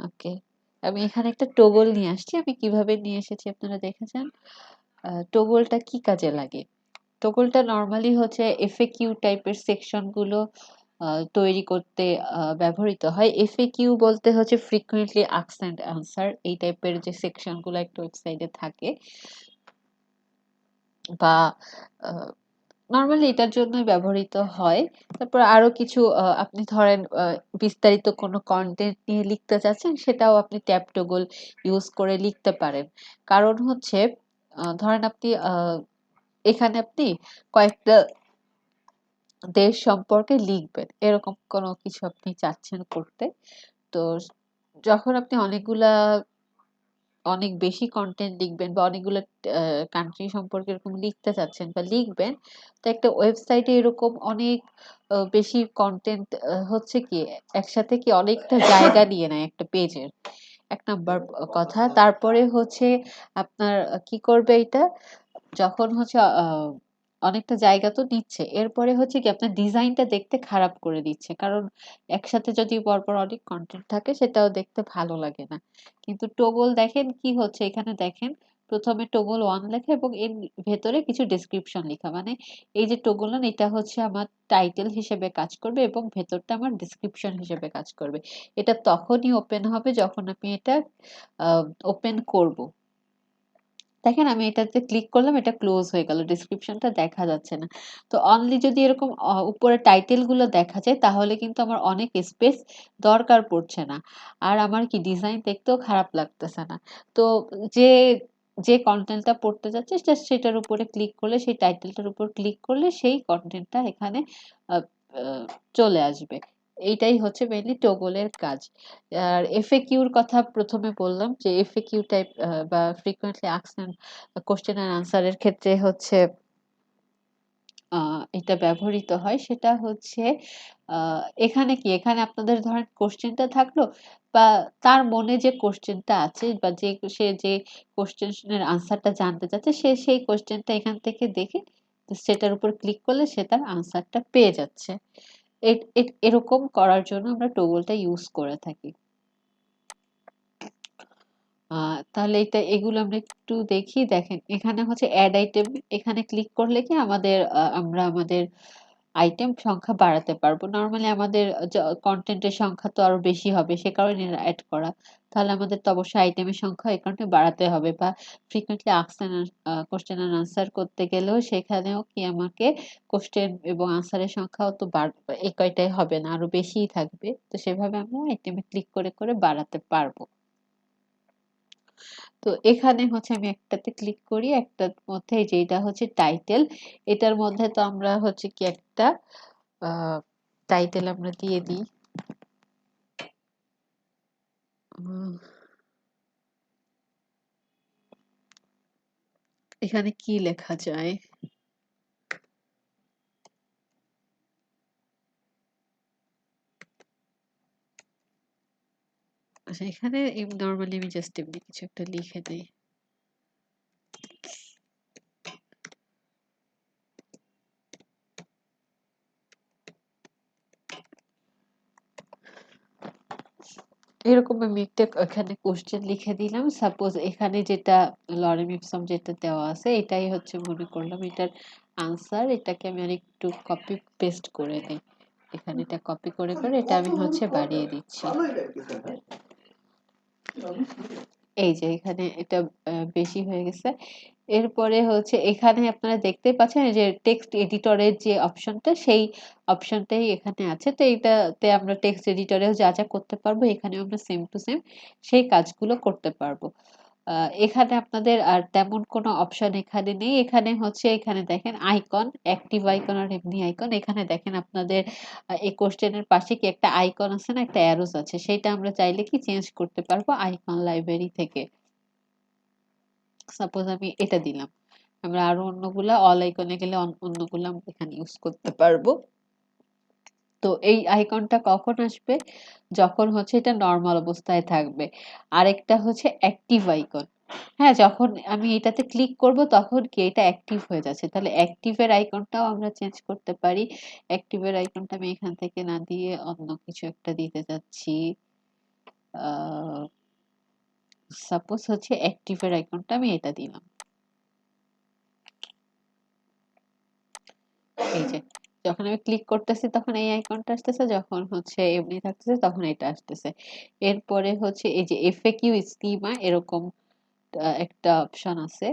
ওকে, আমি এখানে একটা টগল নিয়ে আসছি। আমি কিভাবে নিয়ে এসেছি আপনারা দেখেছেন। টগলটা কি কাজে লাগে? টগলটা নরমালি হচ্ছে এফএকিউ টাইপের সেকশন গুলো তৈরি করতে ব্যবহৃত হয়। এফএকিউ বলতে হচ্ছে ফ্রিকুয়েন্টলি আস্কড অ্যান্ড আনসার, এই টাইপের যে সেকশন গুলো একটা ওয়েবসাইটে থাকে, বা নরমালি এটার জন্যই ব্যবহৃত হয়। তারপর আরো কিছু আপনি ধরেন বিস্তারিত কোনো কন্টেন্ট নিয়ে লিখতে চাচ্ছেন, সেটাও আপনি ট্যাব টগল ইউজ করে লিখতে পারেন। কারণ হচ্ছে ধরেন আপনি এখানে আপনি কয়েকটা দেশ সম্পর্কে লিখবেন, এরকম কোনো কিছু আপনি চাচ্ছেন করতে। তো যখন আপনি অনেক বেশি কন্টেন্ট লিখবেন বা অনেকগুলো কান্ট্রি সম্পর্কে এরকম লিখতে চাচ্ছেন বা লিখবেন, তো একটা ওয়েবসাইটে এরকম অনেক বেশি কন্টেন্ট হচ্ছে কি একসাথে কি অনেকটা জায়গা নিয়ে নেয় একটা পেজের। এক নাম্বার কথা। তারপরে হচ্ছে আপনার কি করবে এটা, যখন হচ্ছে অনেকটা জায়গা তো নিচ্ছে। এরপরে হচ্ছে কি আপনার ডিজাইনটা দেখতে খারাপ করে দিচ্ছে। কারণ একসাথে যদি পরপর অনেক কনটেন্ট থাকে সেটাও দেখতে ভালো লাগে না। কিন্তু টোগল দেখেন কি হচ্ছে এখানে দেখেন, ১ম এ টোগল 1 লেখা এবং এর ভেতরে কিছু ডেসক্রিপশন লিখা। মানে এই যে টোগল 1 এটা হচ্ছে আমার টাইটেল হিসেবে কাজ করবে এবং ভেতরটা আমার ডেসক্রিপশন হিসেবে কাজ করবে। এটা তখনই ওপেন হবে যখন আমি এটা আ ওপেন করব। দেখেন আমি এটাতে ক্লিক করলাম, এটা ক্লোজ হয়ে গেল। ডেসক্রিপশনটা দেখা যাচ্ছে না। তো অনলি যদি এরকম উপরে টাইটেল গুলো দেখা যায় তাহলে কিন্তু আমার অনেক স্পেস দরকার পড়ছে না। আর আমার কি ডিজাইন দেখতেও খারাপ লাগতেছে না। তো যে, যে কনটেন্টটা পড়তে যাচ্ছে জাস্ট সেটার উপরে ক্লিক করলে, সেই টাইটেলটার উপর ক্লিক করলে সেই কনটেন্টটা এখানে আ আ চলে আসবে। এইটাই হচ্ছে মেইনলি টগলের কাজ। আর এফএকিউর কথা ১ম এ বললাম যে এফএকিউ টাইপ বা frequently asked question and answer এর ক্ষেত্রে হচ্ছে আ এটা ব্যবহৃত হয়। সেটা হচ্ছে আ এখানে কি এখানে আপনাদের ধরেন কোয়েশ্চেনটা থাকলো বা তার মনে যে কোয়েশ্চেনটা আছে বা সে যে কোয়েশ্চেন এর আনসারটা জানতে চাচ্ছে সে সেই কোয়েশ্চেনটা এখান থেকে দেখে সেটার উপর ক্লিক করলে সে তার আনসারটা পেয়ে যাচ্ছে। এরকম করার জন্য আমরা টগলটা ইউজ করে থাকি। আ তাহলে এগুলো আমরা একটু দেখি। দেখেন এখানে হচ্ছে এড আইটেম, এখানে ক্লিক করলে কি আমরা আমাদের আইটেম সংখ্যা বাড়াতে পারবো। নরমালি আমাদের কনটেন্টের সংখ্যা তো আরো বেশি হবে। সে কারণে এড করা। তাহলে আমাদের তো অবশ্যই আইটেমের সংখ্যা এই কারণে বাড়াতে হবে বা ফ্রিকোয়েন্টলি কোয়েশ্চেন অ্যান্ড আনসার করতে গেলেও সেখানেও কি আমাকে কোয়েশ্চেন এবং আনসারের সংখ্যাও তো এই কয়টাই হবে না, আরো বেশিই থাকবে। তো সেভাবে আমরা আইটেমে ক্লিক করে বাড়াতে পারবো। তো এখানে হচ্ছে আমি একটাতে ক্লিক করি। একটার মধ্যে এই যে এটা হচ্ছে টাইটেল। এটার মধ্যে তো আমরা হচ্ছে কি একটা আ টাইটেল আমরা দিয়ে দিই। উম এখানে কি লেখা যায়? আচ্ছা এখানে নরমালি আমি জাস্ট এমনি কিছু একটা লিখে দেই। এরকম আমি একটা এখানে কোয়েশ্চেন লিখে দিলাম। সাপোজ এখানে যেটা লরেম ইপসম যেটা দেওয়া আছে এটাই হচ্ছে মনে করলাম এটার আনসার। এটাকে আমি আরেকটু কপি পেস্ট করে দেই। এখানে এটা কপি করে এটা আমি হচ্ছে বাড়িয়ে দিচ্ছি। এই যে এখানে এটা বেশি হয়ে গেছে। এরপরে হচ্ছে এখানে আপনারা দেখতেই পাচ্ছেন এই যে টেক্সট এডিটরের যে অপশনটা সেই অপশনটাই এখানে আছে। তো এইটাতে আমরা টেক্সট এডিটরেও যা করতে পারবো এখানেও আমরা সেম টু সেম সেই কাজগুলো করতে পারবো। আ এখানে আপনাদের আর তেমন কোনো অপশন এখানে নেই। এখানে দেখেন আইকন, অ্যাক্টিভ আইকন আর এমনি আইকন। এখানে দেখেন আপনাদের এই কোয়েশ্চেন এর পাশে কি একটা আইকন আছে না? একটা অ্যারোস আছে। সেইটা আমরা চাইলে কি চেঞ্জ করতে পারবো আইকন লাইব্রেরি থেকে। সাপোজ আমি এটা দিলাম। আমরা আরো অন্যগুলা অল আইকনে গেলে অন্যগুলা আমরা এখানে ইউজ করতে পারবো। তো এই আইকনটা কখন আসবে? যখন হচ্ছে এটা নরমাল অবস্থায় থাকবে। আরেকটা হচ্ছে অ্যাক্টিভ আইকন। হ্যাঁ, যখন আমি এটাতে ক্লিক করব তখন কি এটা অ্যাক্টিভ হয়ে যাচ্ছে। তাহলে অ্যাক্টিভ এর আইকনটাও আমরা চেঞ্জ করতে পারি। অ্যাক্টিভ এর আইকনটা আমি এখান থেকে না দিয়ে অন্য কিছু একটা দিতে চাচ্ছি। সাপোজ হচ্ছে অ্যাক্টিভের আইকনটা আমি এটা দিলাম। এই যে যখন আমি ক্লিক করতেছি তখন এই আইকনটা আসতেছে, যখন হচ্ছে এমনি থাকতেছে তখন এটা আসতেছে। এরপরে হচ্ছে এই যে এফএকিউ স্কিমা এরকম একটা অপশন আছে।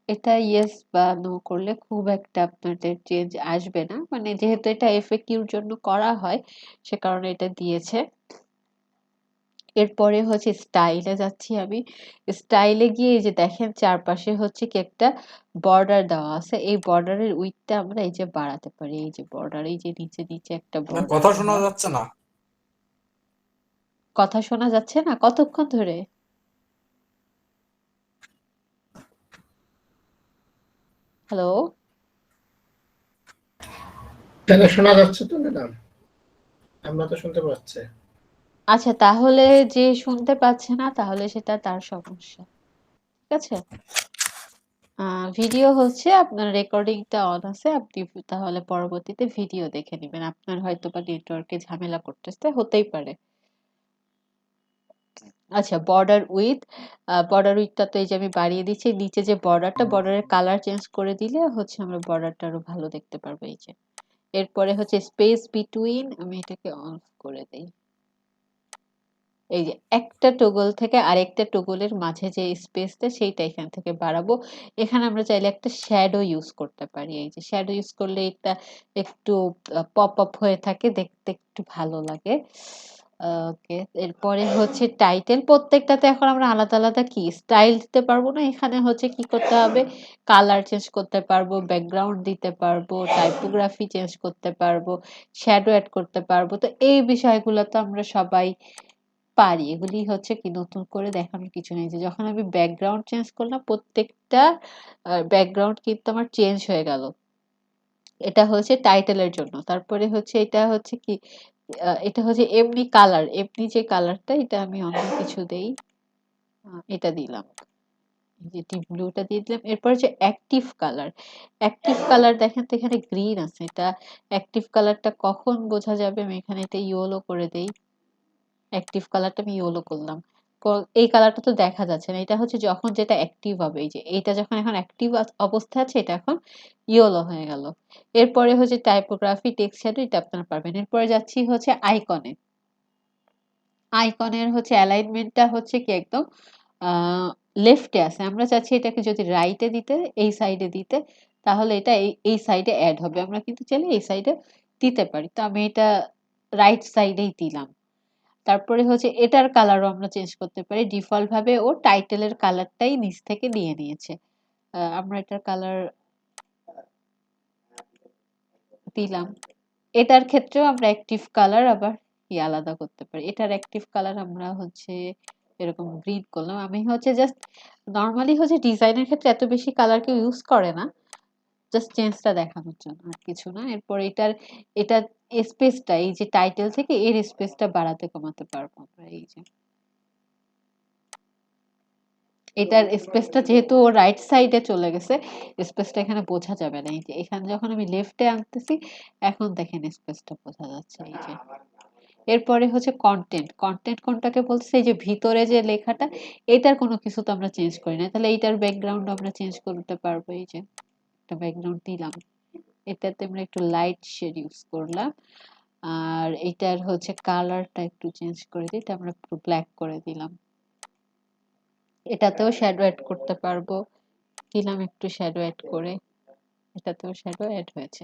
এটা ইয়েস বা নো করলে খুব একটা আপনাদের চেঞ্জ আসবে না, মানে যেহেতু এটা এফএকিউর জন্য করা হয় সে কারণে এটা দিয়েছে। এরপরে হচ্ছে স্টাইলে যাচ্ছি আমি। স্টাইলে গিয়ে এই যে দেখেন চারপাশে হচ্ছে কি একটা বর্ডার দেওয়া আছে, এই বর্ডারের উইডথটা আমরা এই যে বাড়াতে পারি। এই যে বর্ডার, এই যে নিচে নিচে একটা না, বর্ডার কথা শোনা দেওয়া। যাচ্ছে না। কথা শোনা যাচ্ছে না কতক্ষণ ধরে? হ্যালো? তাহলে শোনা যাচ্ছে তো ম্যাডাম? আমরা তো শুনতে পাচ্ছি। আচ্ছা, তাহলে যে শুনতে পাচ্ছে না তাহলে সেটা তার সমস্যা। ঠিক আছে? ভিডিও হচ্ছে আপনার রেকর্ডিংটা অন আছে, আপনি তাহলে পরবর্তীতে ভিডিও দেখে নিবেন। আপনার হয়তো বা নেটওয়ার্কে ঝামেলা করতেছে, হতেই পারে। আচ্ছা, বর্ডার উইডথটা তো এই যে আমি বাড়িয়ে দিচ্ছি। নিচে যে বর্ডারটা, বর্ডারের কালার চেঞ্জ করে দিলে হচ্ছে আমরা বর্ডারটা আরো ভালো দেখতে পারবো। এই যে এরপরে হচ্ছে স্পেস বিটুইন, আমি এটাকে অফ করে দেই। এই যে একটা টগল থেকে আরেকটা টগলের মাঝে যে স্পেসটা সেইটা এখান থেকে বাড়াবো। এখানে আমরা চাইলে একটা শ্যাডো ইউজ করতে পারি। এই যে শ্যাডো ইউজ করলে এটা একটু পপ আপ হয়ে থাকে, দেখতে একটু ভালো লাগে। ওকে, এরপরে হচ্ছে টাইটেল। প্রত্যেকটাতে এখন আমরা আলাদা আলাদা কি স্টাইল দিতে পারবো না, এখানে হচ্ছে কি করতে হবে, কালার চেঞ্জ করতে পারবো, ব্যাকগ্রাউন্ড দিতে পারবো, টাইপোগ্রাফি চেঞ্জ করতে পারবো, শ্যাডো অ্যাড করতে পারবো। তো এই বিষয়গুলো তো আমরা সবাই পারি। এগুলি হচ্ছে কি নতুন করে দেখানোর কিছু নেই। যে যখন আমি ব্যাকগ্রাউন্ড চেঞ্জ করলাম প্রত্যেকটা ব্যাকগ্রাউন্ড কিন্তু আমার চেঞ্জ হয়ে গেল। এটা হচ্ছে টাইটেলের জন্য। তারপরে হচ্ছে এটা হচ্ছে কি এটা হচ্ছে এমনি কালার, এমনি যে কালারটা এটা আমি অন্য কিছু দেই। এটা দিলাম। এই যে ডিপ ব্লুটা দিয়ে দিলাম। এরপর যে অ্যাক্টিভ কালার। অ্যাক্টিভ কালার দেখেন তো এখানে গ্রিন আছে। এটা অ্যাক্টিভ কালারটা কখন বোঝা যাবে, আমি এখানে এটা ইয়েলো করে দেই। অ্যাক্টিভ কালারটা আমি ইয়েলো করলাম। এই কালারটা তো দেখা যাচ্ছে না। এটা হচ্ছে যখন যেটা অ্যাক্টিভ হবে। এই যে এইটা যখন এখন অ্যাক্টিভ অবস্থায় আছে, এটা এখন ইয়েলো হয়ে গেল। এরপরে হচ্ছে টাইপোগ্রাফি, টেক্সট শ্যাডো, এটা আপনারা পারবেন। এরপরে যাচ্ছি হচ্ছে আইকনে। আইকনের হচ্ছে অ্যালাইনমেন্টটা হচ্ছে কি একদম আহ লেফটে আছে। আমরা চাচ্ছি এটাকে যদি রাইটে দিতে, এই সাইডে দিতে, তাহলে এটা এই সাইডে অ্যাড হবে। আমরা কিন্তু চাইলে এই সাইডে দিতে পারি। তো আমি এটা রাইট সাইডেই দিলাম। তারপরে হচ্ছে এটার কালারও আমরা চেঞ্জ করতে পারি। ডিফল্ট ভাবে ও টাইটেলের কালারটাই নিচ থেকে নিয়ে নিয়েছে। আমরা এটার কালার দিলাম। এটার ক্ষেত্রেও আমরা অ্যাক্টিভ কালার আবার আলাদা করতে পারি। এটার অ্যাক্টিভ কালার আমরা হচ্ছে এরকম গ্রিন করলাম। আমি হচ্ছে জাস্ট নরমালি হচ্ছে ডিজাইনের ক্ষেত্রে এত বেশি কালার কেউ ইউজ করে না, জাস্ট চেঞ্জটা দেখানোর জন্য, আর কিছু না। এরপর এটা স্পেসটা, এই যে টাইটেল থেকে এর স্পেসটা বাড়াতে কমাতে পারবো আমরা। এই যে এটার স্পেসটা যেহেতু রাইট সাইডে চলে গেছে, স্পেসটা এখানে বোঝা যাবে না। এই যে এখানে যখন আমি লেফটে আনতেছি, এখন দেখেন স্পেসটা বোঝা যাচ্ছে। এই যে এরপরে হচ্ছে কন্টেন্ট। কন্টেন্ট কোনটাকে বলছে, এই যে ভিতরে যে লেখাটা, এটার কোনো কিছু তো আমরা চেঞ্জ করি না, তাহলে এইটার ব্যাকগ্রাউন্ড আমরা চেঞ্জ করতে পারবো। এই যে একটা ব্যাকগ্রাউন্ড দিলাম, এটাতে আমরা একটু লাইট শেড ইউজ করলাম। আর এটার হচ্ছে কালারটা একটু চেঞ্জ করে দিই, এটা আমরা একটু ব্ল্যাক করে দিলাম। এটাতেও শ্যাডো অ্যাড করতে পারবো, দিলাম একটু শ্যাডো অ্যাড করে। এটাতেও শ্যাডো অ্যাড হয়েছে।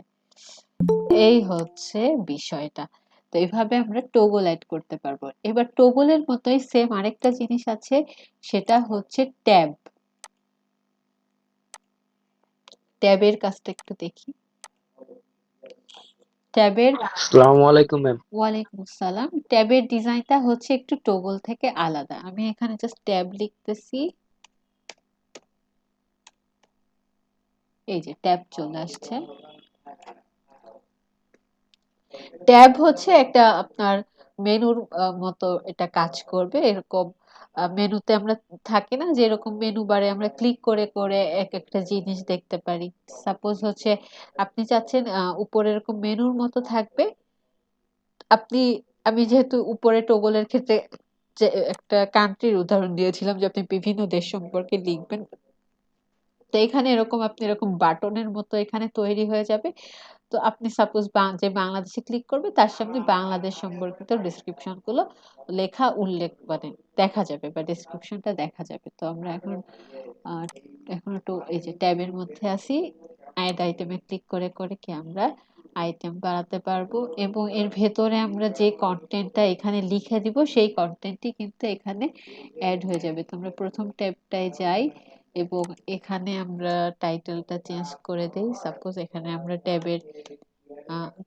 এই হচ্ছে বিষয়টা। তো এইভাবে আমরা টগল অ্যাড করতে পারবো। এবার টগলের মতোই সেম আরেকটা জিনিস আছে, সেটা হচ্ছে ট্যাব। ট্যাবের কাজটা একটু দেখি। ট্যাবের আসসালামু আলাইকুম ম্যাম। ওয়ালাইকুম আসসালাম। ট্যাবের ডিজাইনটা হচ্ছে একটু টগল থেকে আলাদা। আমি এখানে জাস্ট ট্যাব লিখতেছি। এই যে ট্যাব চলে আসছে। ট্যাব হচ্ছে একটা আপনার মেনুর মতো এটা কাজ করবে। এরকম মেনুতে আমরা থাকে না যে এরকম মেনু বারে আমরা ক্লিক করে করে এক একটা জিনিস দেখতে পারি। সাপোজ হচ্ছে আপনি চাচ্ছেন উপরে এরকম মেনুর মতো থাকবে। আপনি আমি যেহেতু উপরে টগলের ক্ষেত্রে যে একটা কান্ট্রির উদাহরণ দিয়েছিলাম যে আপনি বিভিন্ন দেশ সম্পর্কে লিখবেন। তো এখানে এরকম আপনি এরকম বাটনের মতো এখানে তৈরি হয়ে যাবে। তো আপনি সাপোজ যে বাংলাদেশে ক্লিক করবে তার সামনে বাংলাদেশ সম্পর্কিত ডেসক্রিপশন গুলো লেখা উল্লেখ মানে দেখা যাবে বা ডেসক্রিপশনটা দেখা যাবে। তো আমরা আহ, এখন একটু এই যে ট্যাবের মধ্যে আসি। অ্যাড আইটেমে ক্লিক করে করে কি আমরা আইটেম বাড়াতে পারবো এবং এর ভেতরে আমরা যে কন্টেন্টটা এখানে লিখে দিব সেই কন্টেন্টটি কিন্তু এখানে অ্যাড হয়ে যাবে। তো আমরা প্রথম ট্যাবটায় যাই এবং এখানে আমরা টাইটেলটা চেঞ্জ করে দেই। সাপোজ এখানে আমরা ট্যাবের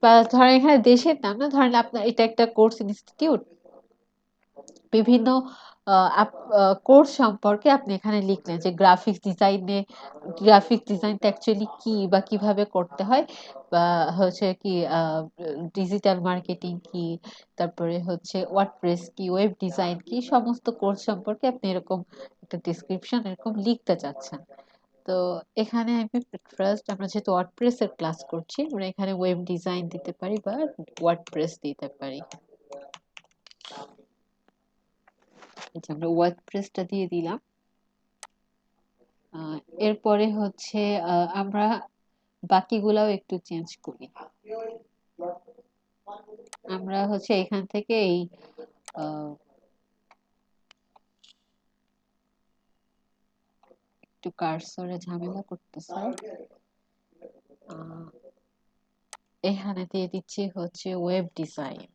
বা ধরেন এখানে দেশের নাম না, ধরেন আপনার এটা একটা কোর্স ইনস্টিটিউট, বিভিন্ন কোর্স সম্পর্কে আপনি এখানে লিখলেন যে গ্রাফিক্স ডিজাইনটা অ্যাকচুয়ালি কি বা কিভাবে করতে হয়, বা হচ্ছে কি ডিজিটাল মার্কেটিং কি, তারপরে হচ্ছে ওয়ার্ডপ্রেস কি, ওয়েব ডিজাইন কি, সমস্ত কোর্স সম্পর্কে আপনি এরকম একটা ডিসক্রিপশন এরকম লিখতে চাচ্ছেন। তো এখানে আমি ফার্স্ট আমরা যেহেতু ওয়ার্ডপ্রেস এর ক্লাস করছি আমরা এখানে ওয়েব ডিজাইন দিতে পারি বা ওয়ার্ডপ্রেস দিতে পারি। এই যে আমরা ওয়ার্ডপ্রেসটা দিয়ে দিলাম। এরপরে হচ্ছে আমরা বাকিগুলাও একটু চেঞ্জ করি। আমরা হচ্ছে এখান থেকে এই আহ, একটু কার্সরে ঝামেলা করতেছে। আহ, এখানে দিয়ে দিচ্ছি হচ্ছে ওয়েব ডিজাইন।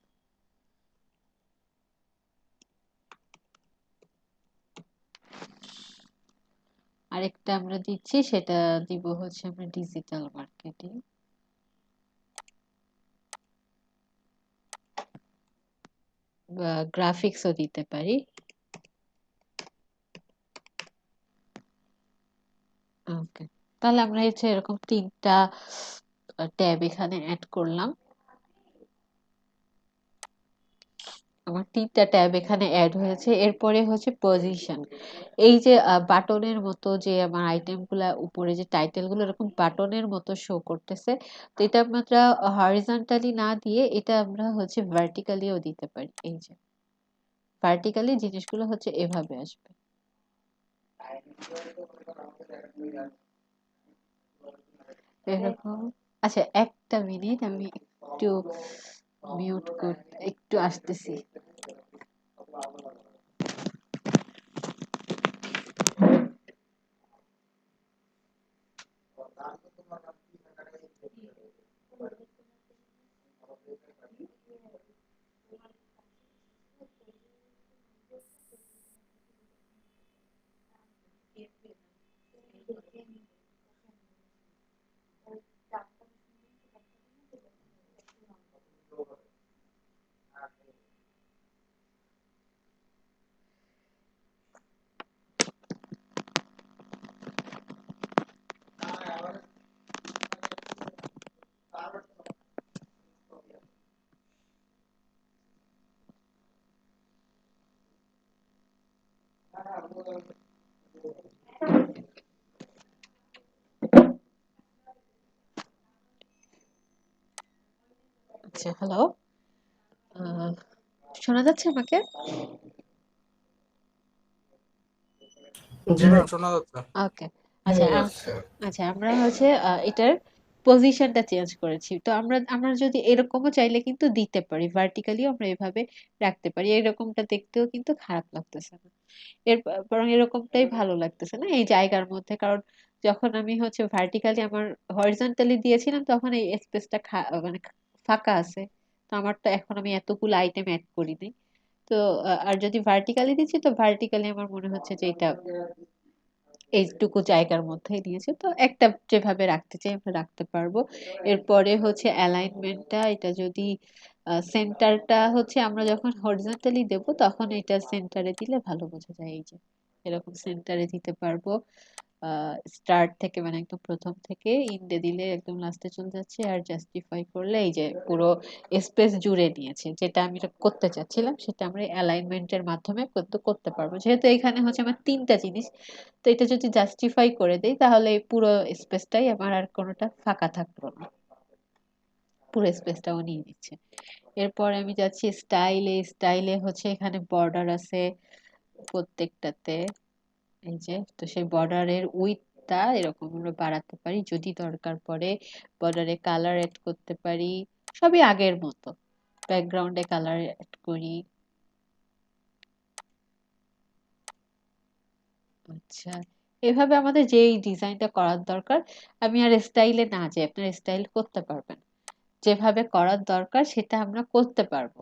আরেকটা আমরা দিচ্ছি, সেটা দিব হচ্ছে আমরা ডিজিটাল মার্কেটিং বা গ্রাফিক্সও দিতে পারি। ওকে, তাহলে আমরা হচ্ছে এরকম তিনটা ট্যাব এখানে অ্যাড করলাম। আমার তিনটা ট্যাব এখানে অ্যাড হয়েছে। এরপরে হচ্ছে পজিশন। এই যে বাটনের মতো যে আমার আইটেমগুলা উপরে যে টাইটেলগুলো এরকম বাটনের মতো শো করতেছে, তো এটা আমরা হরিজন্টালি না দিয়ে এটা আমরা হচ্ছে ভার্টিক্যালিও দিতে পারি। এই যে ভার্টিক্যালি জিনিসগুলো হচ্ছে এভাবে আসবে এরকম। আচ্ছা, একটা মিনিট, আমি একটু মিউট করতে একটু আসতেছি। আচ্ছা, হ্যালো, শোনা যাচ্ছে আমাকে? জি ভাই। হ্যাঁ, শোনা যাচ্ছে। ওকে। আচ্ছা, আচ্ছা। আচ্ছা, আমরা হচ্ছে এটার পজিশনটা চেঞ্জ করেছি। তো আমরা আমরা যদি এরকমও চাইলে কিন্তু দিতে পারি, ভার্টিক্যালিও আমরা এভাবে রাখতে পারি। এরকমটা দেখতেও কিন্তু খারাপ লাগতেছে না। বরং এরকমটাই ভালো লাগতেছে না এই জায়গার মধ্যে। কারণ যখন আমি হচ্ছে ভার্টিক্যালি আমার হরিজন্টালি দিয়েছিলাম তখন এই স্পেসটা মানে ফাঁকা আছে। তো আমার তো এখন আমি এতগুলো আইটেম অ্যাড করি নাই। তো আর যদি ভার্টিক্যালি দিচ্ছি তো ভার্টিক্যালি আমার মনে হচ্ছে যে এটা এইটুকু জায়গার মধ্যেই দিয়েছে। তো একটা যেভাবে রাখতে চাই আমরা রাখতে পারবো। এরপরে হচ্ছে অ্যালাইনমেন্টটা, এটা যদি সেন্টারটা হচ্ছে আমরা যখন হরিজন্টালি দেব তখন এটা সেন্টারে দিলে ভালো বোঝা যায়। এই যে এরকম সেন্টারে দিতে পারবো। স্টার্ট থেকে মানে একদম প্রথম থেকে ইন্ডে দিলে একদম লাস্টে চলে যাচ্ছে, আর জাস্টিফাই করলে এই যে পুরো স্পেস জুড়ে নিয়েছে। যেটা আমি করতে চাচ্ছিলাম সেটা আমরা অ্যালাইনমেন্টের মাধ্যমে কিন্তু করতে পারবো, যেহেতু এখানে হচ্ছে আমার তিনটা জিনিস। তো এটা যদি জাস্টিফাই করে দেই তাহলে এই পুরো স্পেসটাই আমার আর কোনোটা ফাঁকা থাকলো না, পুরো স্পেসটাও নিয়ে নিচ্ছে। এরপর আমি যাচ্ছি স্টাইলে। স্টাইলে হচ্ছে এখানে বর্ডার আছে প্রত্যেকটাতে, এই যে, তো সেই বর্ডারের উইডথটা এরকম আমরা বাড়াতে পারি যদি দরকার পড়ে। বর্ডারে কালার এড করতে পারি, সবই আগের মতো। ব্যাকগ্রাউন্ডে কালার এড করি। আচ্ছা, এভাবে আমাদের যেই ডিজাইনটা করার দরকার, আমি আর স্টাইলে না যে আপনার স্টাইল করতে পারবেন, যেভাবে করার দরকার সেটা আমরা করতে পারবো।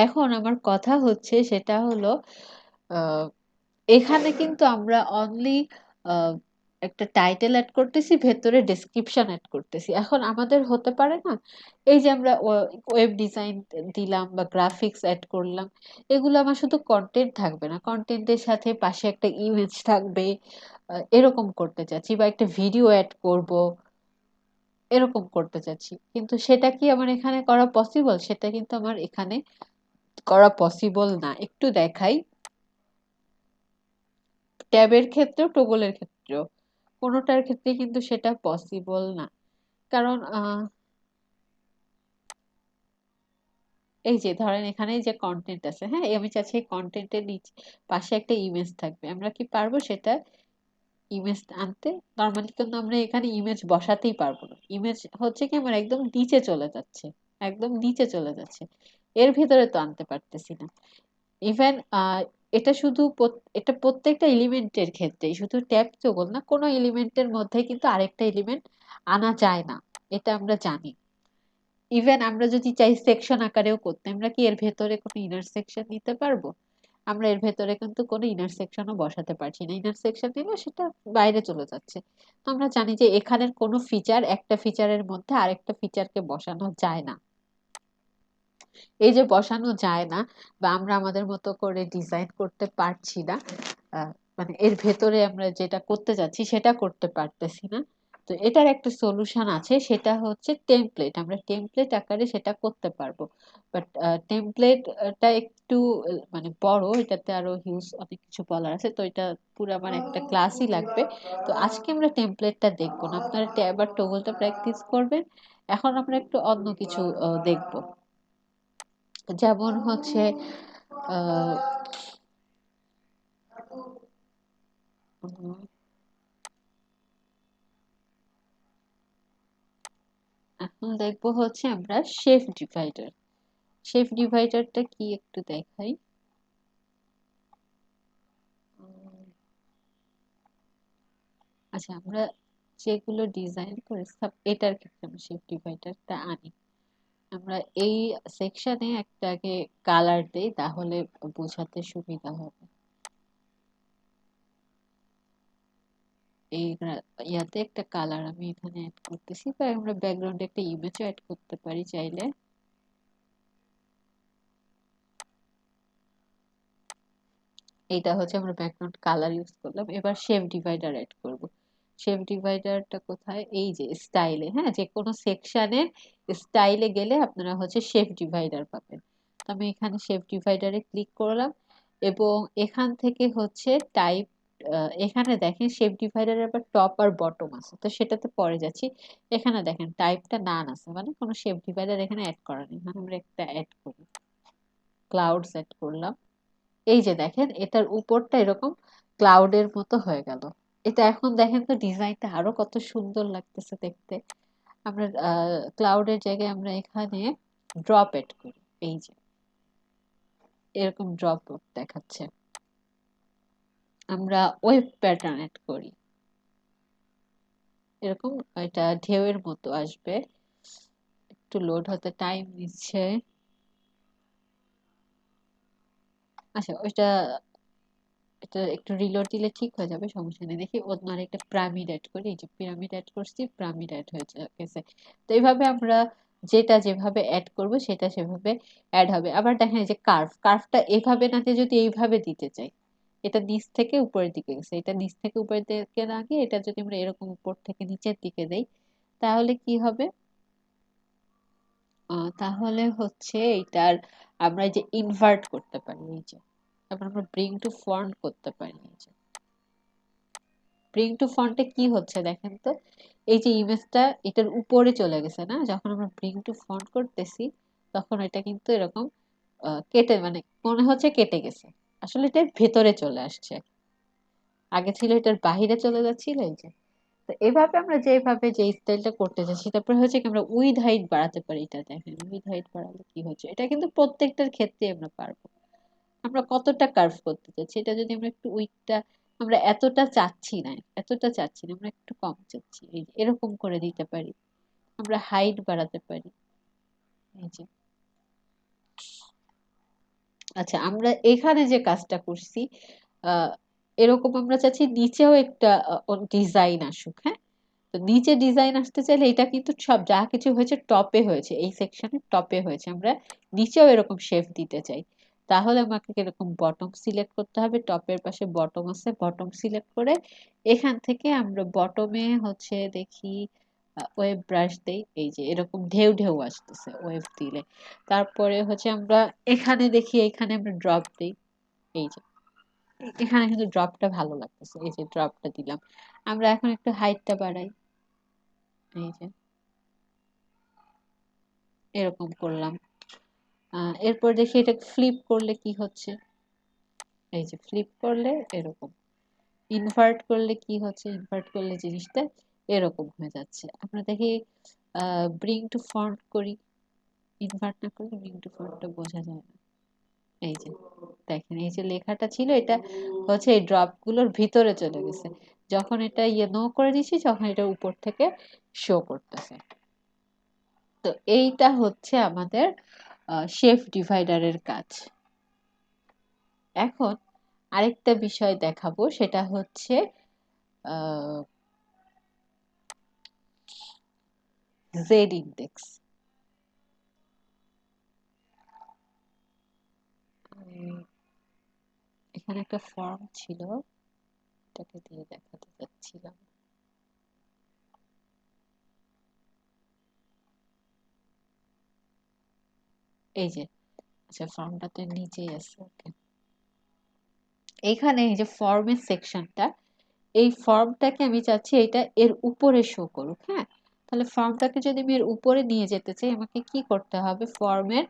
এখন আমার কথা হচ্ছে সেটা হলো, আহ, এখানে কিন্তু আমরা অনলি একটা টাইটেল অ্যাড করতেছি, ভেতরে ডেসক্রিপশন অ্যাড করতেছি। এখন আমাদের হতে পারে না, এই যে আমরা ওয়েব ডিজাইন দিলাম বা গ্রাফিক্স অ্যাড করলাম, এগুলো আমার শুধু কন্টেন্ট থাকবে না, কন্টেন্টের সাথে পাশে একটা ইমেজ থাকবে। এরকম করতে চাচ্ছি, বা একটা ভিডিও অ্যাড করব, এরকম করতে চাচ্ছি। কিন্তু সেটা কি আমার এখানে করা পসিবল? সেটা কিন্তু আমার এখানে করা পসিবল না। একটু দেখাই, ট্যাবের ক্ষেত্রেও টগলের ক্ষেত্রেও কোনোটার ক্ষেত্রে কিন্তু সেটা পসিবল না। কারণ এই যে ধরেন এখানে যে কন্টেন্ট আছে, হ্যাঁ, আমি চাচ্ছি এই কন্টেন্টের নিচে পাশে একটা ইমেজ থাকবে। আমরা কি পারবো সেটা ইমেজ আনতে? নর্মালি কিন্তু আমরা এখানে ইমেজ বসাতেই পারবো না। ইমেজ হচ্ছে কি আমার একদম নিচে চলে যাচ্ছে, একদম নিচে চলে যাচ্ছে, এর ভিতরে তো আনতে পারতেছি না। ইভেন এটা শুধু এটা প্রত্যেকটা এলিমেন্টের ক্ষেত্রেই, শুধু ট্যাব কেবল না, কোনো এলিমেন্টের মধ্যে কিন্তু আরেকটা এলিমেন্ট আনা যায় না, এটা আমরা জানি। ইভেন আমরা যদি চাই সেকশন আকারেও করতে, আমরা কি এর ভেতরে কোনো ইনার সেকশন নিতে পারবো? আমরা এর ভেতরে কিন্তু কোনো ইনার সেকশনও বসাতে পারছি না, ইনার সেকশন নিলে সেটা বাইরে চলে যাচ্ছে। তো আমরা জানি যে এখানের কোনো ফিচার একটা ফিচারের মধ্যে আরেকটা ফিচারকে বসানো যায় না। এই যে বসানো যায় না, বা আমরা আমাদের মতো করে ডিজাইন করতে পারছি না, আহ, মানে এর ভেতরে আমরা যেটা করতে যাচ্ছি সেটা করতে পারতেছি না। তো এটার একটা সলিউশন আছে, সেটা হচ্ছে টেমপ্লেট। আমরা টেমপ্লেট আকারে সেটা করতে পারবো। বাট টেমপ্লেটটা একটু মানে বড়, এটাতে আরো হিউজ অনেক কিছু বলার আছে, তো এটা পুরো আমার একটা ক্লাসই লাগবে। তো আজকে আমরা টেমপ্লেটটা দেখবো না, আপনারা ট্যাব আর টগলটা প্র্যাকটিস করবেন। এখন আমরা একটু অন্য কিছু দেখবো। যেমন হচ্ছে আহ, উম, এখন দেখবো হচ্ছে আমরা শেপ ডিভাইডার। শেপ ডিভাইডারটা কি একটু দেখাই। উম, আচ্ছা, আমরা যেগুলো ডিজাইন করে এটার ক্ষেত্রে আমরা শেপ ডিভাইডারটা আনি। আমরা এই সেকশনে একটা আগে কালার দেই, তাহলে বোঝাতে সুবিধা হবে। এই ইয়াতে একটা কালার আমি এখানে অ্যাড করতেছি, বা আমরা ব্যাকগ্রাউন্ডে একটা ইমেজও অ্যাড করতে পারি চাইলে। এটা হচ্ছে আমরা ব্যাকগ্রাউন্ড কালার ইউজ করলাম। এবার শেপ ডিভাইডার অ্যাড করব। শেপ ডিভাইডারটা কোথায়? এই যে স্টাইলে, হ্যাঁ, যে কোনো সেকশনের স্টাইলে গেলে আপনারা হচ্ছে শেপ ডিভাইডার পাবেন। তো আমি এখানে শেপ ডিভাইডারে ক্লিক করলাম, এবং এখান থেকে হচ্ছে টাইপ, এখানে দেখেন শেপ ডিভাইডারের আবার টপ আর বটম আছে, তো সেটাতে পরে যাচ্ছি। এখানে দেখেন টাইপটা নান আছে, মানে কোনো শেপ ডিভাইডার এখানে অ্যাড করা নেই। মানে আমরা একটা অ্যাড করি, ক্লাউড সেট করলাম। এই যে দেখেন এটার উপরটা এরকম ক্লাউডের মতো হয়ে গেল। এটা এখন দেখেন তো ডিজাইনটা আরো কত সুন্দর লাগতেছে দেখতে। আমরা ক্লাউডের জায়গায় আমরা এখানে ড্রপ এড করি। এই যে এরকম ড্রপ দেখাচ্ছে। আমরা ওয়েব প্যাটার্ন এড করি, এরকম এটা ঢেউয়ের মতো আসবে। একটু লোড হতে টাইম নিচ্ছে। আচ্ছা, ওইটা এটা একটু রিলোড দিলে ঠিক হয়ে যাবে, সমস্যা নেই। দেখি অন্য আরেকটা পিরামিড অ্যাড করি। এই যে পিরামিড অ্যাড করছি, পিরামিড অ্যাড হয়ে গেছে। তো এইভাবে আমরা যেটা যেভাবে অ্যাড করব সেটা সেভাবে অ্যাড হবে। আবার দেখেন এই যে কার্ভটা এইভাবে না দিয়ে যদি এইভাবে দিতে চাই, এটা নিচ থেকে উপরের দিকে গেছে, এটা নিচ থেকে উপরের দিকে না গিয়ে এটা যদি আমরা এরকম উপর থেকে নিচের দিকে দেই তাহলে কি হবে? তাহলে হচ্ছে এইটার আমরা এই যে ইনভার্ট করতে পারি, এই যে তারপর আমরা ব্রিং টু ফ্রন্ট করতে পারি। এই যে ব্রিং টু ফ্রন্টে কি হচ্ছে দেখেন তো, এই যে ইমেজটা এটার উপরে চলে গেছে না, যখন আমরা ব্রিং টু ফ্রন্ট করতেছি তখন এটা কিন্তু এরকম কেটে মানে মনে হচ্ছে কেটে গেছে, আসলে এটার ভেতরে চলে আসছে, আগে ছিল এটার বাহিরে চলে যাচ্ছিল। এই যে তো এভাবে আমরা যেভাবে যে স্টাইলটা করতে চাচ্ছি, তারপরে হচ্ছে কি আমরা উইথ হাইট বাড়াতে পারি। এটা দেখেন উইথ হাইট বাড়ালে কি হচ্ছে, এটা কিন্তু প্রত্যেকটার ক্ষেত্রে আমরা পারবো। আমরা কতটা কার্ভ করতে চাচ্ছি, এটা যদি আমরা একটু উইথটা আমরা এতটা চাচ্ছি না, এতটা চাচ্ছি না, আমরা একটু কম চাচ্ছি, এই যে এরকম করে দিতে পারি। আমরা হাইট বাড়াতে পারি। এই যে আচ্ছা, আমরা এখানে যে কাজটা করছি আহ এরকম আমরা চাচ্ছি নিচেও একটা ডিজাইন আসুক। হ্যাঁ, তো নিচে ডিজাইন আসতে চাইলে এটা কিন্তু সব যা কিছু হয়েছে টপে হয়েছে, এই সেকশনের টপে হয়েছে, আমরা নিচেও এরকম শেপ দিতে চাই। তাহলে আমাকে এরকম বটম সিলেক্ট করতে হবে, টপের পাশে বটম আছে, বটম সিলেক্ট করে এখান থেকে আমরা বটমে হচ্ছে দেখি ওয়েব ব্রাশ দেই, এই যে এরকম ঢেউ ঢেউ আসতেছে ওয়েব দিলে। তারপরে হচ্ছে আমরা এখানে দেখি, এখানে আমরা ড্রপ দিই, এই যে এখানে কিন্তু ড্রপটা ভালো লাগতেছে, এই যে ড্রপটা দিলাম। আমরা এখন একটু হাইটটা বাড়াই, এই যে এরকম করলাম। এরপর দেখি এটা ফ্লিপ করলে কি হচ্ছে, এই যে ফ্লিপ করলে এরকম, ইনভার্ট করলে কি হচ্ছে, ইনভার্ট করলে জিনিসটা এরকম হয়ে যাচ্ছে। আমরা দেখি ব্রিং টু ফ্রন্ট করি, ইনভার্ট না করলে ব্রিং টু ফ্রন্টটা বোঝা যায় না। এই যে দেখেন, এই যে লেখাটা ছিল এটা হচ্ছে এই ড্রপ গুলোর ভিতরে চলে গেছে, যখন এটা নো করে দিচ্ছি তখন এটা উপর থেকে শো করতেছে। তো এইটা হচ্ছে আমাদের শেপ ডিভাইডারের কাজ। এখন আরেকটা বিষয় দেখাবো, সেটা হচ্ছে জেড ইন্ডেক্স। এখানে একটা ফর্ম ছিল, এটাকে দিয়ে দেখাতে চাচ্ছিলাম। এই যে আচ্ছা, ফর্মটা তো নিচেই আছে, ওকে। এখানে এই যে ফর্মের সেকশনটা, এই ফর্মটাকে আমি চাচ্ছি এটা এর উপরে শো করুক। হ্যাঁ, তাহলে ফর্মটাকে যদি আমি এর উপরে নিয়ে যেতে চাই আমাকে কি করতে হবে, ফর্মের